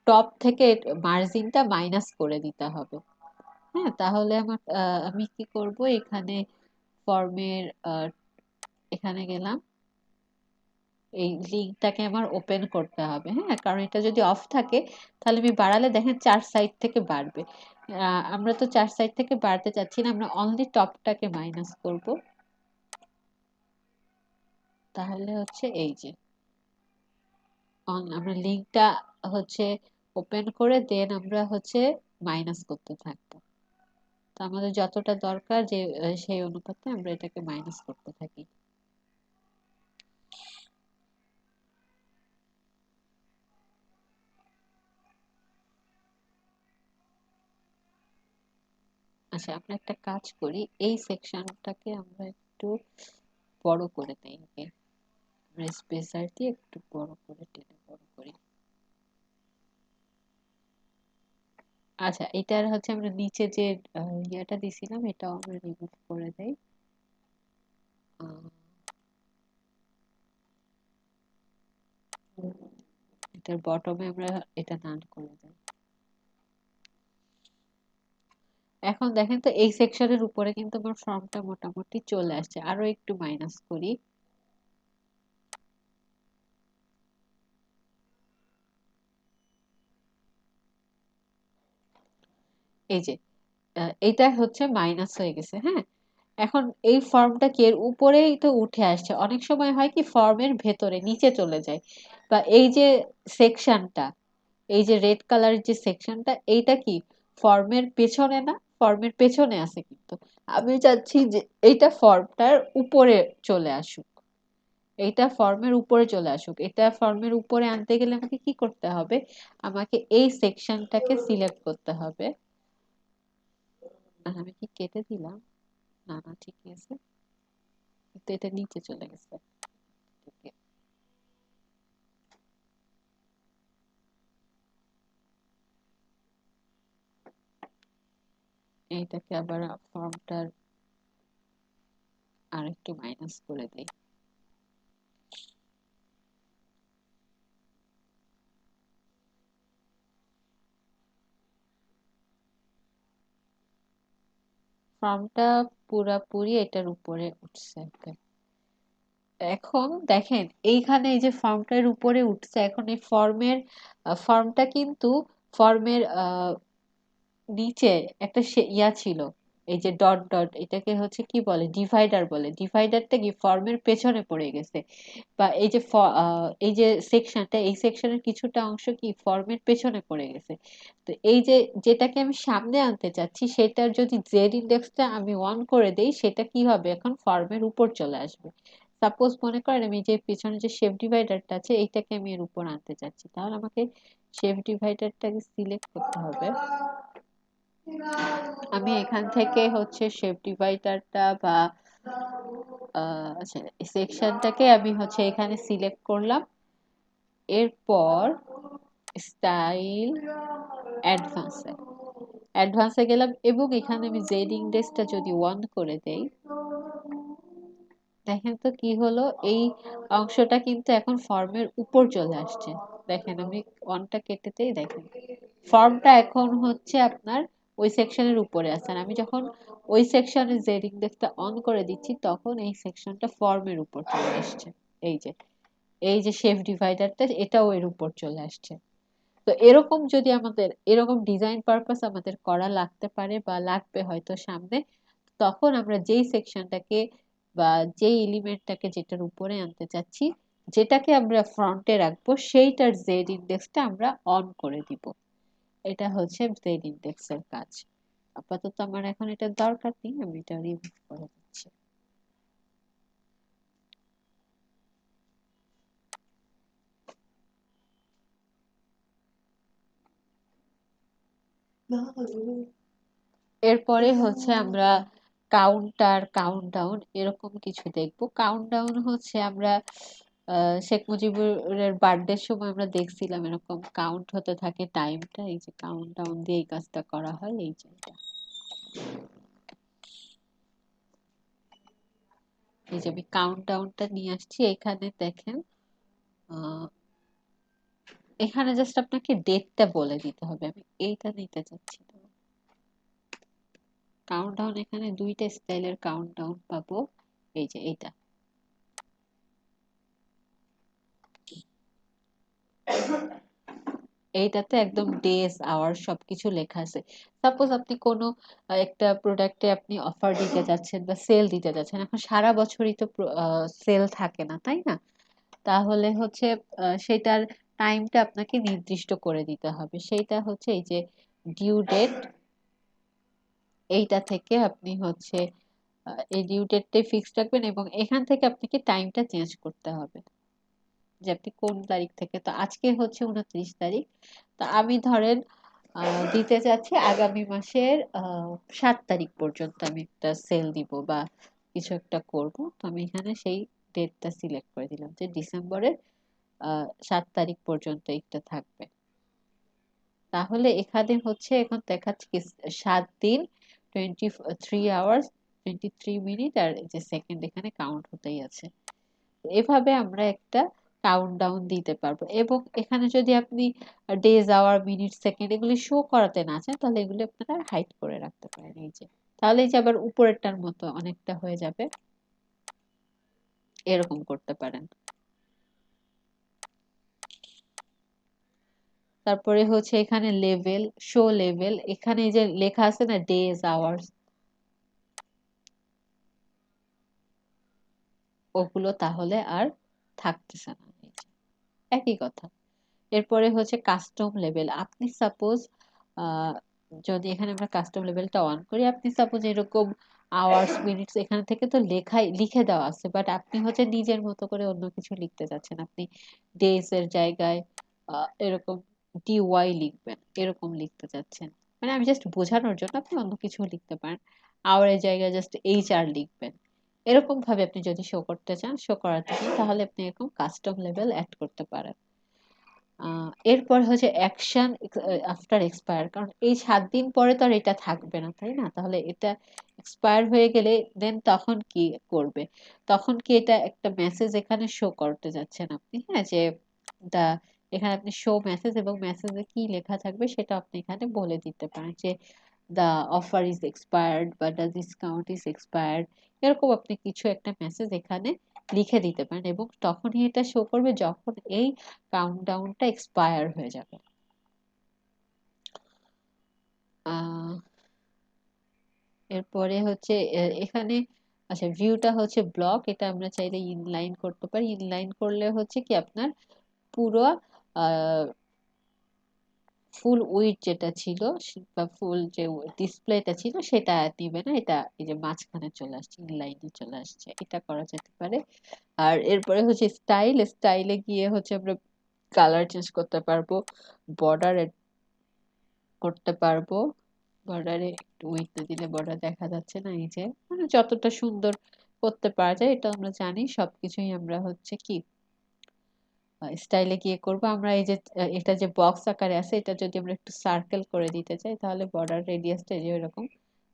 টপ থেকে মার্জিনটা মাইনাস করে দিতে হবে। হ্যাঁ, তাহলে আমার আমি কি করব, এখানে ফর্মের এখানে গেলাম, এই লিঙ্কটাকে আমার ওপেন করতে হবে। হ্যাঁ, কারণ এটা যদি অফ থাকে তাহলে আমি বাড়ালে দেখেন চার সাইড থেকে বাড়বে, আমরা তো চার সাইড থেকে বাড়তে চাচ্ছি না, আমরা অনলি টপটাকে মাইনাস করব। তাহলে হচ্ছে এই যে আমরা লিঙ্কটা হচ্ছে ওপেন করে দেন আমরা হচ্ছে মাইনাস করতে থাকবো। তো আমাদের যতটা দরকার যে সেই অনুপাতে আমরা এটাকে মাইনাস করতে থাকি। আচ্ছা, আমরা একটা কাজ করি, এই সেকশনটাকে আমরা একটু বড় করে দেই আগে, আমরা স্পেসার দিয়ে একটু বড় করে টেনে বড় করি। আচ্ছা, এটার হচ্ছে আমরা নিচে যে ইয়েটা দিছিলাম এটাও আমরা রিমুভ করে দেই। এটার বটমে আমরা এটা নান করে দেই। এখন দেখেন তো এই সেকশনের উপরে কিন্তু আমার ফর্মটা মোটামুটি চলে আসছে, আরো একটু মাইনাস করি। এই যে এটা হচ্ছে মাইনাস হয়ে গেছে। হ্যাঁ, এখন এই ফর্মটা কি এর উপরেই তো উঠে আসছে, অনেক সময় হয় কি ফর্মের ভেতরে নিচে চলে যায়, বা এই যে সেকশনটা, এই যে রেড কালারের যে সেকশনটা এইটা কি ফর্মের পেছনে না, ফর্মের পেছনে আছে, কিন্তু আমি চাচ্ছি যে এইটা ফর্মটার উপরে চলে আসুক, এইটা ফর্মের উপরে চলে আসুক। এটা ফর্মের উপরে আনতে গেলে আমাকে কি করতে হবে, আমাকে এই সেকশনটাকে সিলেক্ট করতে হবে, আর আমি কি কেটে দিলাম? না না, ঠিকই আছে, কিন্তু এটা নিচে চলে গেছে। Okay, এইটাকে আবার ফর্মটার আর একটু মাইনাস করে দেই। ফর্মটা পুরাপুরি এটার উপরে উঠছে। Okay. এখন দেখেন এইখানে এই যে ফর্মটার উপরে উঠছে, এখন এই ফর্মটা কিন্তু ফর্মের নিচে একটা ইয়া ছিল, এই যে ডট ডট, এটাকে হচ্ছে কি বলে, ডিভাইডার বলে। ডিভাইডারটা কি ফর্মের পেছনে পড়ে গেছে, বা এই যে এই যে সেকশনটা, এই সেকশনের কিছুটা অংশ কি ফর্মের পেছনে পড়ে গেছে। তো এই যে যেটাকে আমি সামনে আনতে চাচ্ছি, সেটার যদি জেড ইন্ডেক্সটা আমি অন করে দেই, সেটা কি হবে, এখন ফর্মের উপর চলে আসবে। সাপোজ মনে করেন আমি যে পেছনে যে শেপ ডিভাইডারটা আছে, এইটাকে আমি এর উপর আনতে চাচ্ছি, তাহলে আমাকে শেপ ডিভাইডারটাকে সিলেক্ট করতে হবে। আমি এখান থেকে হচ্ছে শেপ ডিভাইডারটা বা আচ্ছা, সেকশনটাকে আমি হচ্ছে এখানে সিলেক্ট করলাম। এরপর স্টাইল, অ্যাডভান্সে অ্যাডভান্সে গেলাম, এবং এখানে আমি জেড ইন্ডেক্সটা যদি ওয়ান করে দেই, দেখেন তো কি হলো, এই অংশটা কিন্তু এখন ফর্মের উপর চলে আসছে। দেখেন আমি ওয়ানটা কেটে দেই, দেখেন ফর্মটা এখন হচ্ছে আপনার ওই সেকশনের উপরে আছে। আর আমি যখন ওই সেকশনে জেড ইন্ডেক্সটা অন করে দিচ্ছি, তখন এই সেকশনটা ফর্মের উপর চলে আসছে। এই যে এই যে শেপ ডিভাইডারটা, এটাও এর উপর চলে আসছে। তো এরকম যদি আমাদের এরকম ডিজাইন পারপাস আমাদের করা লাগতে পারে বা লাগবে হয়তো সামনে, তখন আমরা যেই সেকশনটাকে বা যেই এলিমেন্টটাকে যেটার উপরে আনতে চাচ্ছি, যেটাকে আমরা ফ্রন্টে রাখবো, সেইটার জেড ইন্ডেক্সটা আমরা অন করে দিব। এটা হচ্ছে জেড ইন্ডেক্সের কাজ। আপাতত আমার এখন এটা দরকার নেই, আমি এটা রিমুভ করে দিচ্ছি। এরপরে হচ্ছে আমরা কাউন্টডাউন এরকম কিছু দেখব। কাউন্টডাউন হচ্ছে আমরা শেখ মুজিবুরের বার্থডের সময় আমরা দেখছিলাম এরকম কাউন্ট হতে থাকে টাইমটা, এই যে কাউন্টডাউন দিয়ে এই কাজটা করা হয়। এই যে এই যে আমি কাউন্টডাউনটা নিয়ে আসছি এখানে, দেখেন এখানে জাস্ট আপনাকে ডেটটা বলে দিতে হবে। আমি এইটা নিতে চাচ্ছি না। কাউন্টডাউন এখানে দুইটা স্টাইলের কাউন্টডাউন পাবো, এই যে এইটা। এইটাতে একদম ডেজ আওয়ার সবকিছু লেখা আছে। সাপোজ আপনি কোনো একটা প্রোডাক্টে আপনি অফার দিতে যাচ্ছেন বা সেল দিতে যাচ্ছেন, এখন সারা বছরই তো সেল থাকে না, তাই না? তাহলে হচ্ছে সেটার টাইমটা আপনাকে নির্দিষ্ট করে দিতে হবে। সেইটা হচ্ছে এই যে ডিউ ডেট, এইটা থেকে আপনি হচ্ছে এই ডিউ ডেটটাই ফিক্সড রাখবেন, এবং এখান থেকে আপনাকে টাইমটা চেঞ্জ করতে হবে যে আপনি কোন তারিখ থেকে। তো আজকে হচ্ছে 29 তারিখ, তো আমি ধরেন দিতে চাচ্ছি আগামী মাসের 7 তারিখ পর্যন্ত আমি একটা সেল দিব বা কিছু একটা করব। তো আমি এখানে সেই ডেটটা সিলেক্ট করে দিলাম যে ডিসেম্বরের 7 তারিখ পর্যন্ত এটা থাকবে। তাহলে এখানে হচ্ছে এখন দেখাচ্ছে কি 7 দিন, 23 আওয়ার্স, 23 মিনিট, আর যে সেকেন্ড এখানে কাউন্ট হতেই আছে। এভাবে আমরা একটা কাউন্টডাউন দিতে পারবো। এবং এখানে যদি আপনি ডেজ, আওয়ার, মিনিট, সেকেন্ড এগুলি শো করাতে না চান, তাহলে এগুলি আপনারা হাইড করে রাখতে পারেন। এই যে তাহলে এই যে আবার উপরেরটার মতো অনেকটা হয়ে যাবে, এরকম করতে পারেন। তারপরে হচ্ছে এখানে লেভেল, শো লেভেল, এখানে এই যে লেখা আছে না ডেজ, আওয়ার্স, ওগুলো তাহলে আর থাকতেছে না। এই যে একই কথা। এরপরে হচ্ছে কাস্টম লেভেল। আপনি সাপোজ যদি এখানে আমরা কাস্টম লেভেলটা অন করি, আপনি সাপোজ এরকম আওয়ার্স, মিনিটস এখানে থেকে তো লিখে দেওয়া আছে, বাট আপনি হচ্ছে নিজের মতো করে অন্য কিছু লিখতে চাচ্ছেন, আপনি ডেজ এর জায়গায় এরকম ডিওয়াই লিখবেন, এরকম লিখতে চাচ্ছেন। মানে আমি জাস্ট বোঝানোর জন্য, আপনি অন্য কিছু লিখতে পারেন। আওয়ার জায়গায় জাস্ট HR লিখবেন। এরকম ভাবে আপনি যদি শো করতে চান, শো করাতে চান, তাহলে আপনি এরকম কাস্টম লেভেল অ্যাড করতে পারেন। এরপর হচ্ছে অ্যাকশন আফটার এক্সপায়ার, কারণ এই 7 দিন পরে তো আর এটা থাকবে না, তাই না? তাহলে এটা এক্সপায়ার হয়ে গেলে দেন তখন কি করবে? তখন কি এটা একটা মেসেজ এখানে শো করতে যাচ্ছেন আপনি, হ্যাঁ, যে দা এখানে আপনি শো মেসেজ, এবং মেসেজে কি লেখা থাকবে সেটা আপনি এখানে বলে দিতে পারেন যে দা অফার ইজ এক্সপায়ার্ড বা দা ডিসকাউন্ট ইজ এক্সপায়ার্ড। এরকম আপনি কিছু একটা মেসেজ এখানে লিখে দিতে পারেন, এবং তখনই এটা শো করবে যখন এই কাউন্টডাউনটা এক্সপায়ার হয়ে যাবে। আহ, এরপরে হচ্ছে এখানে, আচ্ছা, ভিউটা হচ্ছে ব্লক, এটা আমরা চাইলে ইনলাইন করতে পারি। ইনলাইন করলে হচ্ছে কি আপনার পুরো ফুল উইডথ যেটা ছিল বা ফুল যে ডিসপ্লেটা ছিল সেটা নিবে না, এটা এই যে মাঝখানে চলে আসছে, ইনলাইনে চলে আসছে, এটা করা যেতে পারে। আর এরপরে হচ্ছে স্টাইল, স্টাইলে গিয়ে হচ্ছে আমরা কালার চেঞ্জ করতে পারবো, বর্ডার করতে পারবো। বর্ডারে একটু উইডথ দিলে বর্ডার দেখা যাচ্ছে না, এই যে মানে যতটা সুন্দর করতে পারা যায় এটা আমরা জানি, সবকিছুই আমরা হচ্ছে কি স্টাইলে গিয়ে করব। আমরা এই যে এটা যে বক্স আকারে আছে, এটা যদি আমরা একটু সার্কেল করে দিতে চাই, তাহলে বর্ডার রেডিয়াসটা এরকম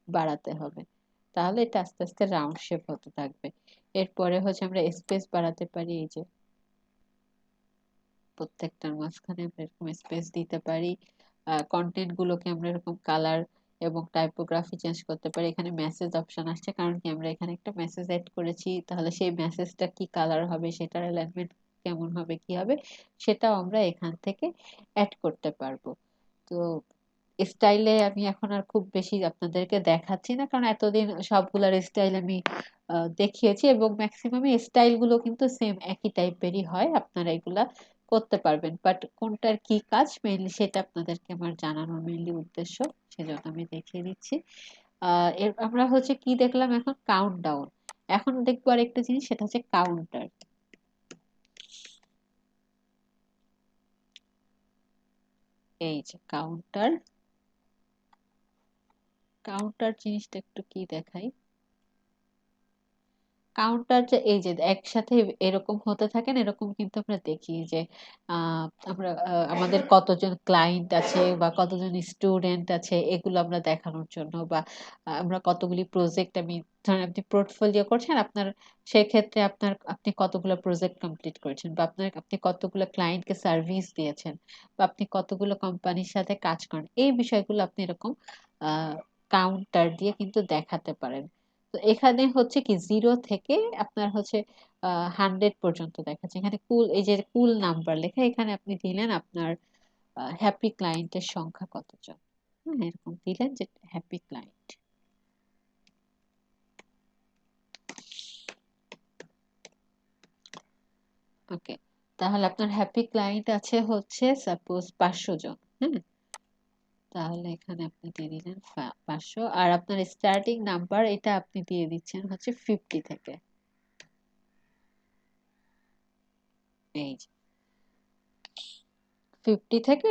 বাড়াতে হবে, তাহলে এটা আস্তে আস্তে রাউন্ড শেপ হতে থাকবে। এরপরে হচ্ছে আমরা স্পেস বাড়াতে পারি, এই যে প্রত্যেকটার মাঝখানে আমরা এরকম স্পেস দিতে পারি। কন্টেন্ট গুলোকে আমরা এরকম কালার এবং টাইপোগ্রাফি চেঞ্জ করতে পারি। এখানে মেসেজ অপশন আসছে, কারণ কি আমরা এখানে একটা মেসেজ এড করেছি, তাহলে সেই মেসেজটা কি কালার হবে, সেটার অ্যালাইনমেন্ট কেমন হবে, কি হবে, সেটাও আমরা এখান থেকে অ্যাড করতে পারবো। তো স্টাইলে আমি এখন আর খুব বেশি আপনাদেরকে দেখাচ্ছি না, কারণ এতদিন সবগুলার স্টাইল আমি দেখিয়েছি, এবং ম্যাক্সিমাম স্টাইল গুলো কিন্তু সেম একই টাইপেরই হয়, আপনারা এগুলা করতে পারবেন। বাট কোনটার কি কাজ মেইনলি সেটা আপনাদেরকে আমার জানানোর মেইনলি উদ্দেশ্য, সেজন্য আমি দেখিয়ে দিচ্ছি। এর আমরা হচ্ছে কি দেখলাম এখন, কাউন্টডাউন। এখন দেখবো আরেকটা জিনিস, সেটা হচ্ছে কাউন্টার। এই যে কাউন্টার, কাউন্টার জিনিসটা একটু কি দেখাই। কাউন্টার যে এই যে একসাথে এরকম হতে থাকেন, এরকম কিন্তু আমরা দেখি যে আমরা আমাদের কতজন ক্লায়েন্ট আছে বা কতজন স্টুডেন্ট আছে, এগুলো আমরা দেখানোর জন্য, বা আমরা কতগুলি প্রজেক্ট, আমি ধরেন আপনি পোর্টফোলিও করছেন আপনার, সেক্ষেত্রে আপনি কতগুলো প্রজেক্ট কমপ্লিট করেছেন, বা আপনি কতগুলো ক্লায়েন্টকে সার্ভিস দিয়েছেন, বা আপনি কতগুলো কোম্পানির সাথে কাজ করেন, এই বিষয়গুলো আপনি এরকম কাউন্টার দিয়ে কিন্তু দেখাতে পারেন। তো এখানে হচ্ছে কি 0 থেকে আপনার হচ্ছে 100 পর্যন্ত দেখাচ্ছে। এখানে কুল, এই যে কুল নাম্বার লেখা, এখানে আপনি দিলেন আপনার হ্যাপি ক্লায়েন্টের সংখ্যা কতজন, হ্যাঁ, এরকম দিলেন যে হ্যাপি ক্লায়েন্ট। ওকে, তাহলে আপনার হ্যাপি ক্লায়েন্ট আছে হচ্ছে সাপোজ 500 জন, হ্যাঁ, তাহলে এখানে আপনি দিয়ে দিলেন 500, আর আপনার স্টার্টিং নাম্বার এটা আপনি দিয়ে দিচ্ছেন হচ্ছে 50 থেকে, এই যে 50 থেকে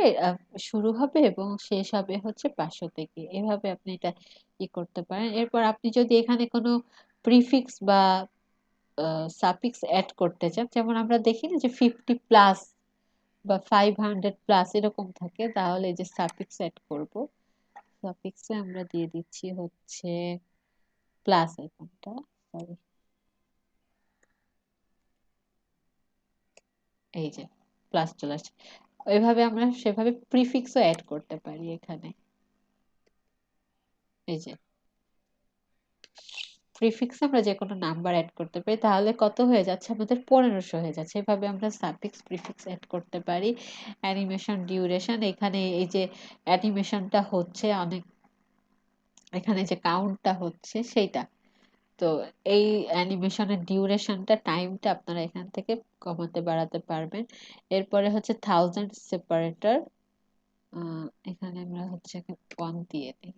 শুরু হবে এবং শেষ হবে হচ্ছে 500 থেকে, এভাবে আপনি এটা করতে পারেন। এরপর আপনি যদি এখানে কোনো প্রিফিক্স বা সাফিক্স অ্যাড করতে চান, যেমন আমরা দেখি না যে 50 প্লাস বা 500 প্লাস এরকম থাকে, তাহলে এই যে সাফিক্স অ্যাড করব, সাফিক্সে আমরা দিয়ে দিচ্ছি হচ্ছে প্লাস আইকনটা, সরি, এই যে প্লাস চলে আসছে। এভাবে আমরা সেভাবে প্রিফিক্সও অ্যাড করতে পারি এখানে, এই যে প্রিফিক্সে আমরা যে কোনো নাম্বার অ্যাড করতে পারি, তাহলে কত হয়ে যাচ্ছে আমাদের 1500 হয়ে যাচ্ছে। এভাবে আমরা সাফিক্স প্রিফিক্স অ্যাড করতে পারি। অ্যানিমেশন ডিউরেশন, এখানে এই যে অ্যানিমেশনটা হচ্ছে অনেক, এখানে যে কাউন্টটা হচ্ছে সেইটা, তো এই অ্যানিমেশনের ডিউরেশনটা, টাইমটা আপনারা এখান থেকে কমাতে বাড়াতে পারবেন। এরপরে হচ্ছে 1000 সেপারেটর, এখানে আমরা হচ্ছে 1 দিয়ে দিই।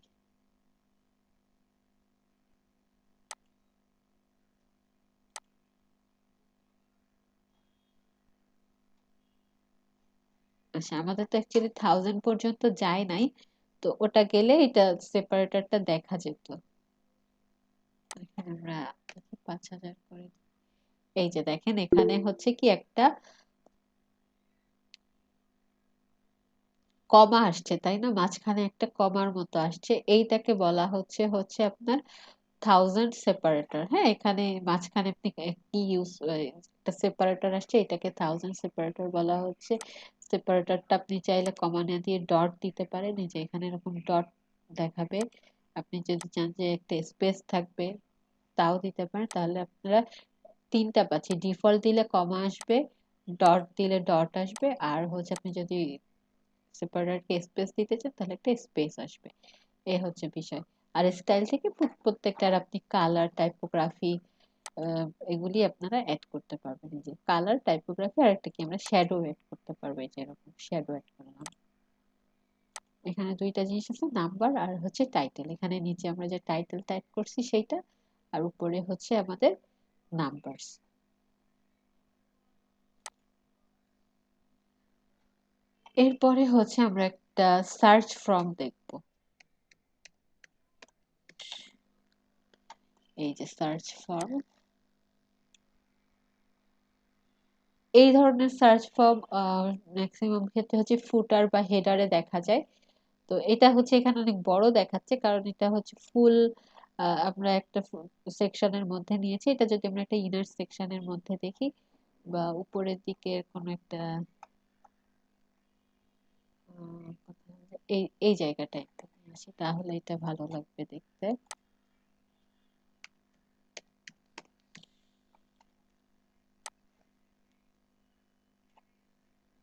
আচ্ছা, আমাদের তো অ্যাকচুয়ালি 1000 পর্যন্ত যায় নাই, তো ওটা গেলে এটা সেপারেটরটা দেখা যেত। এখানে আমরা 5,000 করে, এই যে দেখেন এখানে হচ্ছে কি একটা কমা আসছে, তাই না? মাঝখানে একটা কমার মতো আসছে, এইটাকে বলা হচ্ছে হচ্ছে আপনার 1000 সেপারেটর। হ্যাঁ, এখানে মাঝখানে আপনি কি ইউজ, একটা সেপারেটর আসছে, এটাকে 1000 সেপারেটর বলা হচ্ছে। সেপারেটরটা আপনি চাইলে কমা না দিয়ে ডট দিতে পারেন, এই যে এখানে এরকম ডট দেখাবে। আপনি যদি চান যে একটা স্পেস থাকবে তাও দিতে পারেন। তাহলে আপনারা তিনটা পাচ্ছি, ডিফল্ট দিলে কমা আসবে, ডট দিলে ডট আসবে, আর হচ্ছে আপনি যদি সেপারেটরকে স্পেস দিতে চান তাহলে একটা স্পেস আসবে। এ হচ্ছে বিষয়। আর স্টাইল থেকে প্রত্যেকটার আপনি কালার, টাইপোগ্রাফি, এগুলি আপনারা অ্যাড করতে পারবেন। এই যে কালার, টাইপোগ্রাফি, আর একটা কি আমরা শ্যাডো অ্যাড করতে পারবো, এই যে এরকম শ্যাডো অ্যাড করলাম। এখানে দুইটা জিনিস আছে, নাম্বার আর হচ্ছে টাইটেল। এখানে নিচে আমরা যে টাইটেল টাইপ করছি সেইটা, আর উপরে হচ্ছে আমাদের নাম্বারস। এরপরে হচ্ছে আমরা একটা সার্চ ফ্রম দেখব। এই যে সার্চ ফর্ম, এই ধরনের সার্চ ফর্ম ম্যাক্সিমাম ক্ষেত্রে হচ্ছে ফুটার বা হেডারে দেখা যায়। তো এটা হচ্ছে এখানে অনেক বড় দেখাচ্ছে, কারণ এটা হচ্ছে ফুল আমরা একটা সেকশনের মধ্যে নিয়েছি। এটা যদি আমরা একটা ইনার সেকশনের মধ্যে দেখি বা উপরের দিকে কোনো একটা এই এই জায়গাটা একটু নিয়ে আসি, তাহলে এটা ভালো লাগবে দেখতে।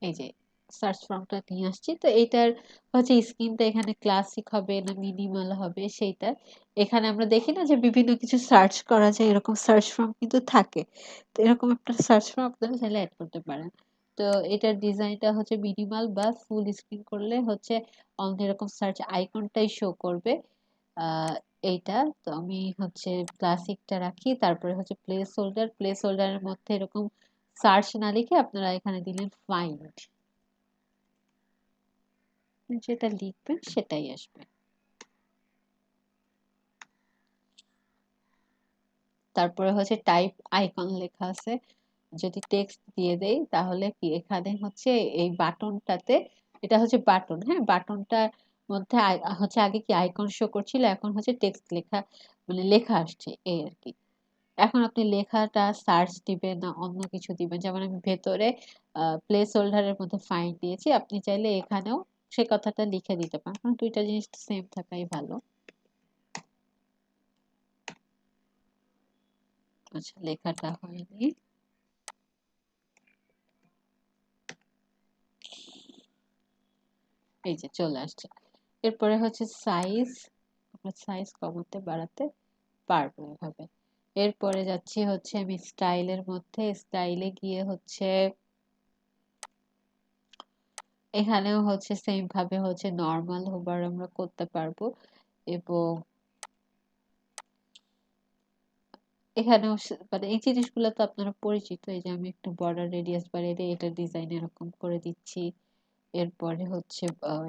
এই যে সার্চ ফর্মটা নিয়ে আসছি, তো এটার হচ্ছে স্কিনটা এখানে ক্লাসিক হবে না মিনিমাল হবে সেইটা। এখানে আমরা দেখি না যে বিভিন্ন কিছু সার্চ করা যায়, এরকম সার্চ ফর্ম কিন্তু থাকে। তো এরকম একটা সার্চ ফর্ম আপনারা চাইলে অ্যাড করতে পারেন। তো এটার ডিজাইনটা হচ্ছে মিনিমাল বা ফুল স্ক্রিন করলে হচ্ছে অন্য এরকম সার্চ আইকনটাই শো করবে। আহ এইটা তো আমি হচ্ছে ক্লাসিকটা রাখি। তারপরে হচ্ছে প্লেস হোল্ডার, প্লেস হোল্ডারের মধ্যে এরকম সার্চ না লিখে আপনারা এখানে দিলেন ফাইন্ড, যেটা লিখবেন সেটাই আসবে। তারপরে হচ্ছে টাইপ আইকন লেখা আছে, যদি টেক্সট দিয়ে দেই তাহলে কি এখানে হচ্ছে এই বাটনটাতে, এটা হচ্ছে বাটন, হ্যাঁ, বাটনটার মধ্যে হচ্ছে আগে কি আইকন শো করছিল, এখন হচ্ছে টেক্সট লেখা, মানে লেখা আসছে এই আর কি। এখন আপনি লেখাটা সার্চ দিবেন না অন্য কিছু দিবেন, যেমন আমি ভেতরে প্লেস হোল্ডারের মধ্যে ফাইন্ড দিয়েছি, আপনি চাইলে এখানেও সে কথাটা লিখে দিতে পারেন, কারণ দুইটা জিনিস সেম থাকাই ভালো। আচ্ছা, লেখাটা হয়নি, এই যে চলে আসছে। এরপরে হচ্ছে সাইজ, আমরা সাইজ কমাতে বাড়াতে পারবো এভাবে। এরপরে যাচ্ছি হচ্ছে আমি স্টাইলের মধ্যে, স্টাইলে গিয়ে হচ্ছে এখানেও হচ্ছে সেম ভাবে হচ্ছে নর্মাল হোভার আমরা করতে পারবো। এবং এখানেও মানে এই জিনিসগুলো তো আপনারা পরিচিত, এই যে আমি একটু বর্ডার রেডিয়াস বাড়িয়ে এটা ডিজাইন এরকম করে দিচ্ছি। এরপরে হচ্ছে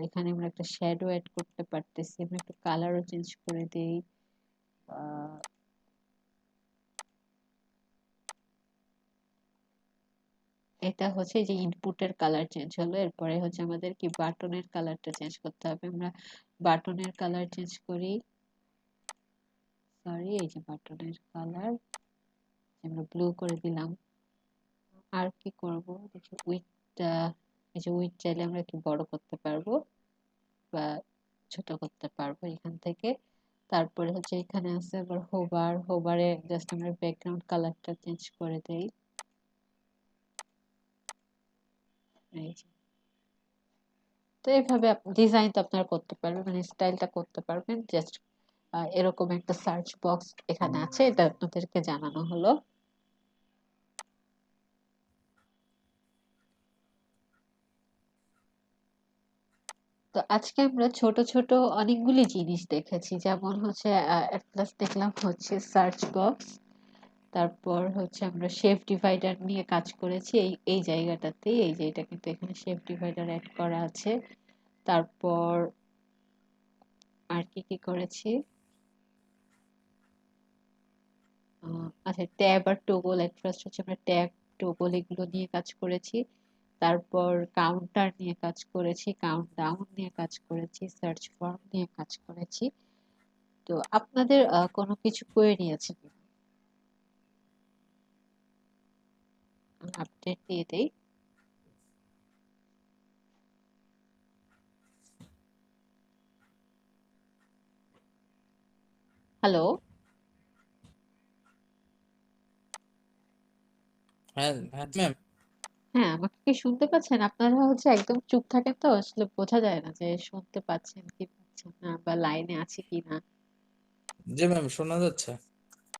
এখানে আমরা একটা শ্যাডো অ্যাড করতে পারতেছি, আমরা একটু কালারও চেঞ্জ করে দিই। আহ, এটা হচ্ছে যে ইনপুটের কালার চেঞ্জ হলো। এরপরে হচ্ছে আমাদের কি বাটনের কালারটা চেঞ্জ করতে হবে, আমরা বাটনের কালার চেঞ্জ করি। সরি, এই যে বাটনের কালার আমরা ব্লু করে দিলাম। আর কি করব দেখি, উইডটা, এই যে উইড চাইলে আমরা একটু বড় করতে পারবো বা ছোট করতে পারবো এখান থেকে। তারপরে হচ্ছে এখানে আছে আবার হোভার, হোভারে জাস্ট আমরা ব্যাকগ্রাউন্ড কালারটা চেঞ্জ করে দেই। এই যে, তো এইভাবে ডিজাইন তো আপনারা করতে পারবেন, মানে স্টাইলটা করতে পারবেন। জাস্ট এরকম একটা সার্চ বক্স এখানে আছে, এটা আপনাদেরকে জানানো হলো। তো আজকে আমরা ছোট ছোট অনেকগুলি জিনিস দেখেছি, যেমন হচ্ছে অ্যাটলাস দেখলাম, হচ্ছে সার্চ বক্স, তারপর হচ্ছে আমরা শেপ ডিভাইডার নিয়ে কাজ করেছি এই এই জায়গাটাতেই, এই যে এটা কিন্তু এখানে শেপ ডিভাইডার অ্যাড করা আছে। তারপর আর কি কি করেছি? আচ্ছা, tab R toggle, at first হচ্ছে আমরা ট্যাব টোগল এগুলো নিয়ে কাজ করেছি। তারপর কাউন্টার নিয়ে কাজ করেছি, কাউন্ট ডাউন নিয়ে কাজ করেছি, সার্চ ফর্ম নিয়ে কাজ করেছি। তো আপনাদের কোনো কিছু কোয়েরি আছে কিনা আপডেট দিয়ে দেই। হ্যালো। হ্যাঁ হ্যাঁ ম্যাম। হ্যাঁ, আমাকে কি শুনতে পাচ্ছেন? আপনারা হচ্ছে একদম চুপ থাকেন, তো আসলে বোঝা যায় না যে শুনতে পাচ্ছেন কি পাচ্ছেন না, বা লাইনে আছে কিনা। জি ম্যাম, শোনা যাচ্ছে।